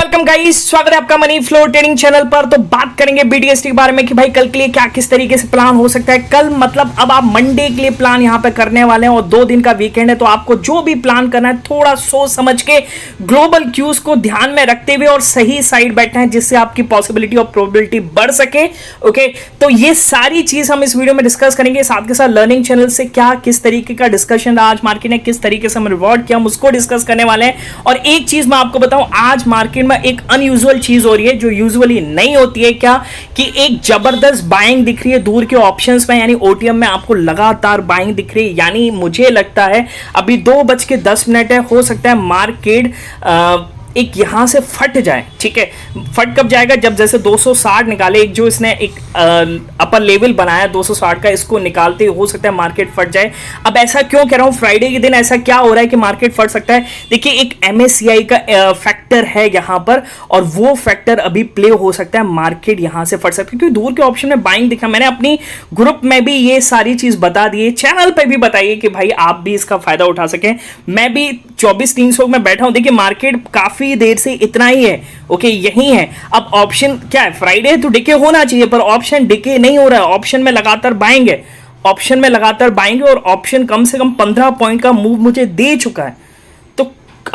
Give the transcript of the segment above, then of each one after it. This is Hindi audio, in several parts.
वेलकम गाइस, स्वागत है आपका मनी फ्लो ट्रेडिंग चैनल पर। तो बात करेंगे बीडीएसटी के बारे में कि भाई कल के लिए क्या किस तरीके से प्लान हो सकता है। कल मतलब अब आप मंडे के लिए प्लान यहां पे करने वाले हैं और 2 दिन का वीकेंड है, तो आपको जो भी प्लान करना है थोड़ा सोच समझ के ग्लोबल क्यूज को ध्यान में रखते हुए और सही साइड बैठना है, जिससे आपकी पॉसिबिलिटी और प्रोबेबिलिटी बढ़ सके। ओके, तो ये सारी चीज हम इस वीडियो में डिस्कस करेंगे। साथ के साथ लर्निंग चैनल से क्या किस तरीके का डिस्कशन रहा आज मार्केट ने, किस तरीके से हम रिवॉर्ड किया, हम उसको डिस्कस करने वाले हैं। और एक चीज मैं आपको बताऊं, आज मार्केट में एक अनयूजुअल चीज हो रही है जो यूजुअली नहीं होती है। क्या कि एक जबरदस्त बाइंग दिख रही है दूर के ऑप्शंस में, यानी ओटीएम में आपको लगातार बाइंग दिख रही है। यानी मुझे लगता है अभी 2:10 है, हो सकता है मार्केट एक यहां से फट जाए। ठीक है, फट कब जाएगा? जब जैसे 260 निकाले, एक जो इसने एक अपर लेवल बनाया 260 का, इसको निकालते हो सकता है मार्केट फट जाए। अब ऐसा क्यों कह रहा हूं, फ्राइडे के दिन ऐसा क्या हो रहा है कि मार्केट फट सकता है? देखिए, एक एमएससीआई का फैक्टर है यहां पर, और वो फैक्टर अभी प्ले हो सकता है, मार्केट यहां से फट सकता है क्योंकि दूर के ऑप्शन में बाइंग दिखा। मैंने अपनी ग्रुप में भी ये सारी चीज बता दी है, चैनल पे भी बताइए कि भाई आप भी इसका फायदा उठा सकें। मैं भी 24,300 में बैठा हूं। देखिए, मार्केट काफी देर से इतना ही है। ओके, यही है। अब ऑप्शन क्या है, फ्राइडे तो डिके होना चाहिए, पर ऑप्शन डिके नहीं हो रहा है। ऑप्शन में लगातार बाइंग है, ऑप्शन में लगातार बाइंग है, और ऑप्शन कम से कम 15 पॉइंट का मूव मुझे दे चुका है। तो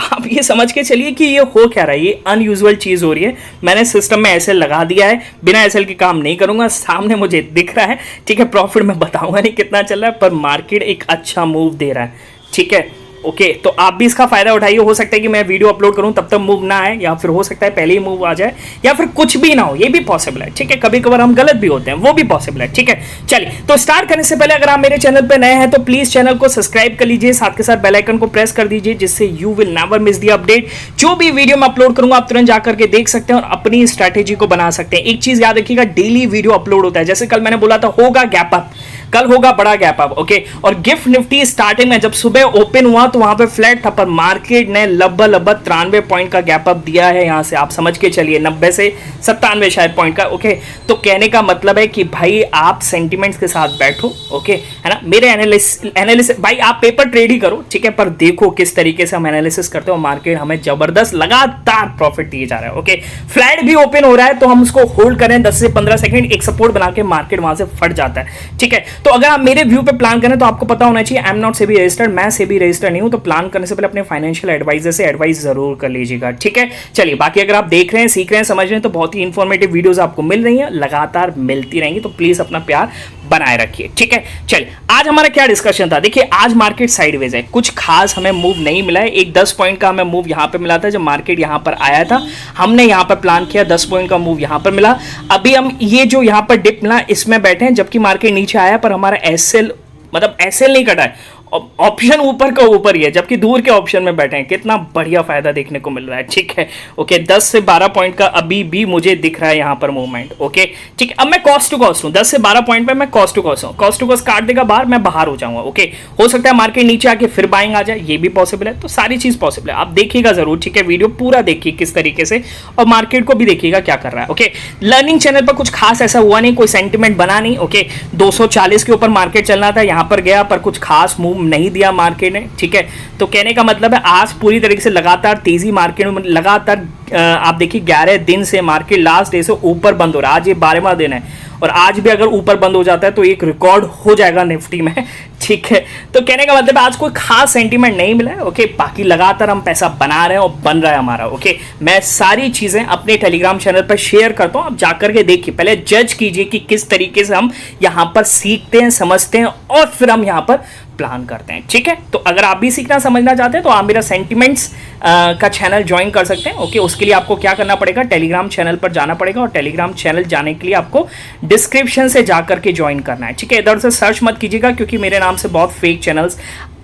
आप ये समझ के चलिए कि ये हो क्या रहा है, ये अनयूजुअल चीज हो रही है। मैंने सिस्टम में एसएल लगा दिया है, बिना एसएल के काम नहीं करूंगा, सामने मुझे दिख रहा है। ठीक है, प्रॉफिट में बताऊंगा नहीं कितना चल रहा है, पर मार्केट एक अच्छा मूव दे रहा है। ठीक है, ओके, तो आप भी इसका फायदा उठाइए। हो सकता है कि मैं वीडियो अपलोड करूं तब तक मूव ना आए, या फिर हो सकता है पहले ही मूव आ जाए, या फिर कुछ भी ना हो, ये भी पॉसिबल है। ठीक है, कभी कभार हम गलत भी होते हैं, वो भी पॉसिबल है। ठीक है, चलिए, तो स्टार्ट करने से पहले अगर आप मेरे चैनल पे नए हैं तो प्लीज चैनल को सब्सक्राइब कर लीजिए, साथ के साथ बेल आइकन को प्रेस कर दीजिए, जिससे you will never miss the update. जो भी वीडियो मैं अपलोड करूंगा आप तुरंत जाकर के देख सकते हैं और अपनी स्ट्रैटेजी को बना सकते हैं। एक चीज याद रखिएगा, डेली वीडियो अपलोड होता है। जैसे कल मैंने बोला था होगा गैप अप, कल होगा बड़ा गैप अप। ओके, और गिफ्ट निफ्टी स्टार्टिंग में जब सुबह ओपन हुआ तो वहां पे फ्लैट था, पर मार्केट ने लगभग 93 पॉइंट का गैप अप दिया है। यहां से आप समझ के चलिए 90 से 97 शायद पॉइंट का। ओके, तो कहने का मतलब है कि भाई आप सेंटिमेंट्स के साथ बैठो। ओके, है ना, मेरे एनालिसिस भाई आप पेपर ट्रेड ही करो। ठीक है, पर देखो किस तरीके से हम एनालिसिस करते हो। मार्केट हमें जबरदस्त लगातार प्रॉफिट दिए जा रहा है। ओके, फ्लैट भी ओपन हो रहा है तो हम उसको होल्ड करें 10 से 15 सेकंड, एक सपोर्ट बना के मार्केट वहां से फट जाता है। ठीक है, तो अगर आप मेरे व्यू पे प्लान करें तो आपको पता होना चाहिए, I am not SEBI registered, मैं सेबी रजिस्टर्ड नहीं हूं, तो प्लान करने से पहले अपने फाइनेंशियल एडवाइजर से एडवाइस जरूर कर लीजिएगा। ठीक है, चलिए, बाकी अगर आप देख रहे हैं, सीख रहे हैं, समझ रहे हैं, तो बहुत ही इंफॉर्मेटिव वीडियोस आपको मिल रही हैं, लगातार मिलती रहेंगी, तो प्लीज अपना प्यार बनाए रखिए। ठीक है, चलिए, आज हमारा क्या डिस्कशन था। देखिए, आज मार्केट साइडवेज है, कुछ खास हमें मूव नहीं मिला है। एक 10 पॉइंट का हमें मूव यहां पे मिला था, जब मार्केट यहां पर आया था, हमने यहां पर प्लान किया, 10 पॉइंट का मूव यहां पर मिला। अभी हम ये जो यहां पर डिप मिला इसमें बैठे हैं, जबकि मार्केट नीचे आया, पर हमारा एसएल मतलब एसएल नहीं कटा है, ऑप्शन ऊपर का ऊपर ही है, जबकि दूर के ऑप्शन में बैठे हैं। कितना बढ़िया फायदा देखने को मिल रहा है। ठीक है, ओके, 10 से 12 पॉइंट का अभी भी मुझे दिख रहा है यहां पर मूवमेंट। ओके, ठीक है, अब मैं कॉस्ट टू कॉस्ट हूं, 10 से 12 पॉइंट पे मैं कॉस्ट टू कॉस्ट हूं। कॉस्ट टू कॉस्ट काट देगा बाहर, मैं बाहर हो जाऊंगा। ओके, हो सकता है मार्केट नीचे आके फिर बाइंग आ जाए, ये भी पॉसिबल है। तो सारी चीज पॉसिबल है, आप देखिएगा जरूर। ठीक है, वीडियो पूरा देखिए किस तरीके से, और मार्केट को भी देखिएगा क्या कर रहा है। ओके, लर्निंग चैनल पर कुछ खास ऐसा हुआ नहीं, कोई सेंटिमेंट बना नहीं। ओके, 240 के ऊपर मार्केट चलना था, यहां पर गया, पर कुछ खास मूव नहीं दिया मार्केट ने। ठीक है, तो कहने का मतलब है आज पूरी तरीके से लगातार तेजी मार्केट में, लगातार आप देखिए 11 दिन से मार्केट लास्ट डे से ऊपर बंद हो रहा है। आज ये 12वां दिन है, और आज भी अगर ऊपर बंद हो जाता है तो एक रिकॉर्ड हो जाएगा निफ्टी में। ठीक है, तो कहने का मतलब आज कोई खास सेंटीमेंट नहीं मिला है। ओके, बाकी लगातार हम पैसा बना रहे हैं और बन रहा है हमारा। ओके, मैं सारी चीजें अपने टेलीग्राम चैनल पर शेयर करता हूं, आप जाकर के देखिए, पहले जज कीजिए कि किस तरीके से हम यहां पर सीखते हैं, समझते हैं, और फिर हम यहां पर प्लान करते हैं। ठीक है, तो अगर आप भी सीखना समझना चाहते हैं तो आप मेरा सेंटिमेंट्स का चैनल ज्वाइन कर सकते हैं। ओके, उसके लिए आपको क्या करना पड़ेगा, टेलीग्राम चैनल पर जाना पड़ेगा, और टेलीग्राम चैनल जाने के लिए आपको डिस्क्रिप्शन से जाकर के ज्वाइन करना है। ठीक है, इधर से सर्च मत कीजिएगा, क्योंकि मेरे नाम से बहुत फेक चैनल्स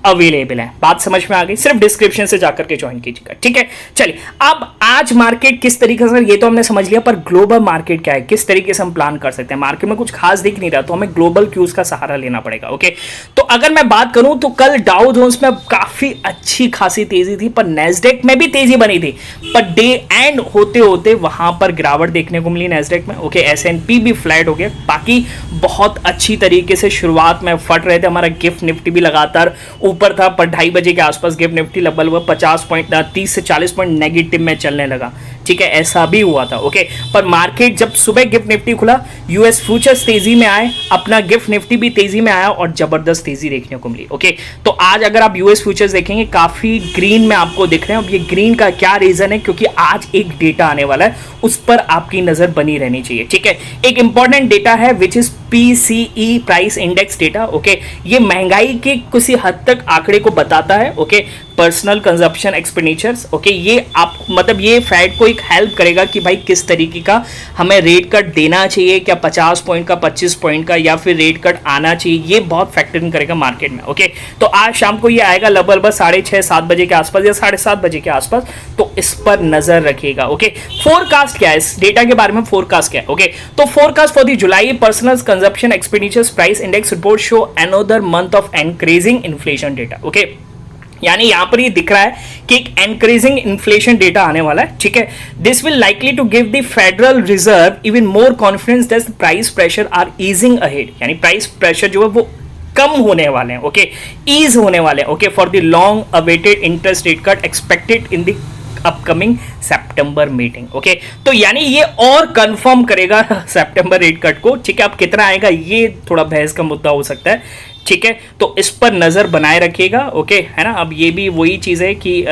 अवेलेबल है। बात समझ में आ गई, सिर्फ डिस्क्रिप्शन से जाकर के ज्वाइन कीजिएगा। ठीक है, चलिए, अब आज मार्केट किस तरीके से, ये तो हमने समझ लिया, पर ग्लोबल मार्केट क्या है, किस तरीके से हम प्लान कर सकते हैं। मार्केट में कुछ खास दिख नहीं रहा, तो हमें ग्लोबल क्यूज का सहारा लेना पड़ेगा। ओके, तो अगर मैं बात करूं तो कल डाउ जोन्स में काफी अच्छी खासी तेजी थी, पर नेस्डेक में भी तेजी बनी थी, पर डे एंड होते होते वहां पर गिरावट देखने को मिली नेस्डेक में। ओके, एसएनपी भी फ्लैट हो गया, बाकी बहुत अच्छी तरीके से शुरुआत में फट रहे थे। हमारा गिफ्ट निफ्टी भी लगातार ऊपर था, पर 2:30 बजे के आसपास गिफ्ट निफ्टी लगभग 50 पॉइंट 30 से 40 पॉइंट नेगेटिव में चलने लगा। ठीक है, ऐसा भी हुआ था। ओके, पर मार्केट जब सुबह गिफ्ट निफ्टी खुला, यूएस फ्यूचर्स तेजी में आए, अपना गिफ्ट निफ्टी भी तेजी में आया और जबरदस्त तेजी देखने को मिली। ओके, तो आज अगर आप यूएस फ्यूचर्स देखेंगे काफी ग्रीन में आपको दिख रहे हैं। अब ये ग्रीन का क्या रीजन है, क्योंकि आज एक डेटा आने वाला है, उस पर आपकी नजर बनी रहनी चाहिए। ठीक है, एक इंपॉर्टेंट डेटा है which is PCE price index data. Okay, ये महंगाई के किसी हद तक आंकड़े को बताता है। Okay, personal consumption expenditures. Okay, ये आप मतलब ये फेड को एक हेल्प करेगा कि भाई किस तरीके का हमें रेट कट देना चाहिए, क्या 50 पॉइंट का, 25 पॉइंट का, या फिर रेट कट आना चाहिए, ये बहुत फैक्टरिंग करेगा मार्केट में। ओके, तो आज शाम को ये आएगा लगभग 6:30-7 बजे के आसपास या 7:30 बजे के आसपास, तो इस पर नजर रखिएगा। ओके, फोरकास्ट क्या है इस डेटा के बारे में, फोरकास्ट क्या है? ओके, तो forecast for the July personal consumption expenditures price index report show another month of increasing inflation data. Okay, यानी यहां पर ये दिख रहा है कि एक एनकरेजिंग इन्फ्लेशन डेटा आने वाला है। ठीक है, this will likely to give the federal reserve even more confidence that price pressure are easing ahead, यानी प्राइस प्रेशर जो है वो कम होने वाले हैं। ओके, ईज होने वाले हैं। Okay, for the long awaited interest rate cut expected in the upcoming September meeting. Okay, तो यानी ये और कंफर्म करेगा सितंबर रेट कट को। ठीक है, अब कितना आएगा ये थोड़ा बहस का मुद्दा हो सकता है। ठीक है, तो इस पर नजर बनाए रखिएगा। ओके, है ना। अब ये भी वही चीज है कि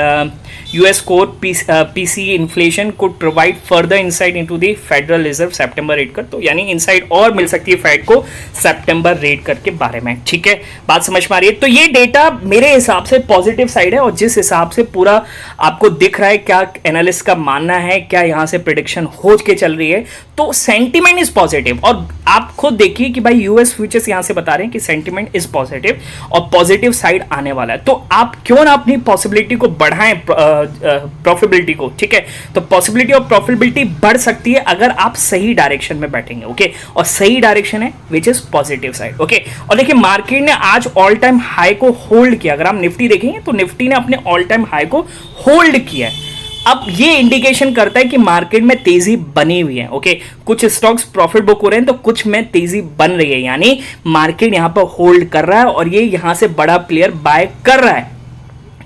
US core PC inflation could provide further insight into the federal reserve September rate cut, तो यानी इनसाइट और मिल सकती है फेड को सितंबर रेट कट के बारे में। ठीक है, बात समझ में आ रही है। तो ये डेटा मेरे हिसाब से पॉजिटिव साइड है, और जिस हिसाब से पूरा आपको दिख रहा है, क्या एनालिस्ट का मानना है, क्या यहां से प्रेडिक्शन हो के चल रही है, तो सेंटिमेंट इज पॉजिटिव। और आप खुद देखिए कि भाई यूएस फ्यूचर्स यहां से बता रहे हैं कि सेंटिमेंट इज पॉजिटिव और पॉजिटिव साइड आने वाला है, तो आप क्यों ना अपनी पॉसिबिलिटी को बढ़ाएं, प्रॉफिटेबिलिटी को। ठीक है, तो पॉसिबिलिटी और प्रॉफिटेबिलिटी बढ़ सकती है अगर आप सही डायरेक्शन में बैठेंगे। ओके, और सही डायरेक्शन है which is positive side. Okay, और देखिए मार्केट ने आज ऑल टाइम हाई को होल्ड किया। अगर आप निफ्टी देखेंगे तो निफ्टी ने अपने ऑल टाइम हाई को होल्ड किया है। अब ये इंडिकेशन करता है कि मार्केट में तेजी बनी हुई है। ओके, कुछ स्टॉक्स प्रॉफिट बुक हो रहे हैं तो कुछ में तेजी बन रही है, यानी मार्केट यहां पर होल्ड कर रहा है और ये यहां से बड़ा प्लेयर बाय कर रहा है।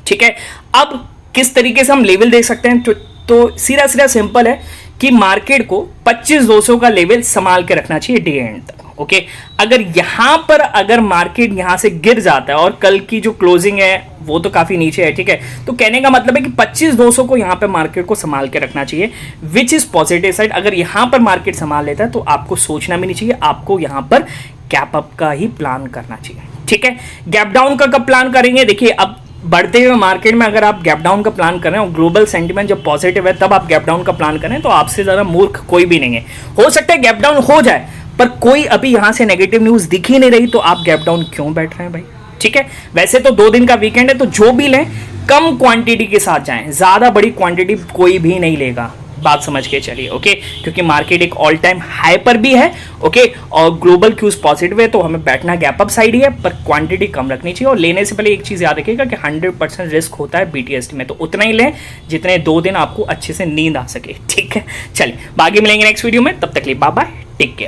ठीक है, अब किस तरीके से हम लेवल देख सकते हैं, तो सीधा सीधा सिंपल है कि मार्केट को 25,200 का लेवल संभाल के रखना चाहिए डे एंड तक। ओके, अगर यहां पर अगर मार्केट यहां से गिर जाता है, और कल की जो क्लोजिंग है वो तो काफी नीचे है। ठीक है, तो कहने का मतलब है कि 25,200 को यहां पे मार्केट को संभाल के रखना चाहिए, विच इज पॉजिटिव साइड। अगर यहां पर मार्केट संभाल लेता है तो आपको सोचना भी नहीं चाहिए, आपको यहां पर गैप अप का ही प्लान करना चाहिए। ठीक है, गैप डाउन का कब प्लान करेंगे? देखिए, अब बढ़ते हुए मार्केट में अगर आप गैप डाउन का प्लान कर रहे हैं और ग्लोबल सेंटीमेंट जब पॉजिटिव है तब आप गैप डाउन का प्लान करें, तो आपसे ज्यादा मूर्ख कोई भी नहीं है। हो सकता है गैप डाउन हो जाए, पर कोई अभी यहां से नेगेटिव न्यूज दिख ही नहीं रही, तो आप गैप डाउन क्यों बैठ रहे हैं भाई? ठीक है, वैसे तो 2 दिन का वीकेंड है, तो जो भी लें कम क्वांटिटी के साथ जाएं, ज्यादा बड़ी क्वांटिटी कोई भी नहीं लेगा। बात समझ के चलिए। ओके, क्योंकि मार्केट एक ऑल टाइम हाई पर भी है। ओके, और ग्लोबल क्यूज पॉजिटिव है, तो हमें बैठना गैप अप साइड ही है, पर क्वांटिटी कम रखनी चाहिए। और लेने से पहले एक चीज याद रखिएगा कि 100% रिस्क होता है बीटीएसटी में, तो उतना ही लें जितने 2 दिन आपको अच्छे से नींद आ सके। ठीक है, चलिए बाकी मिलेंगे नेक्स्ट वीडियो में, तब तक के लिए बाय बाय, टेक केयर।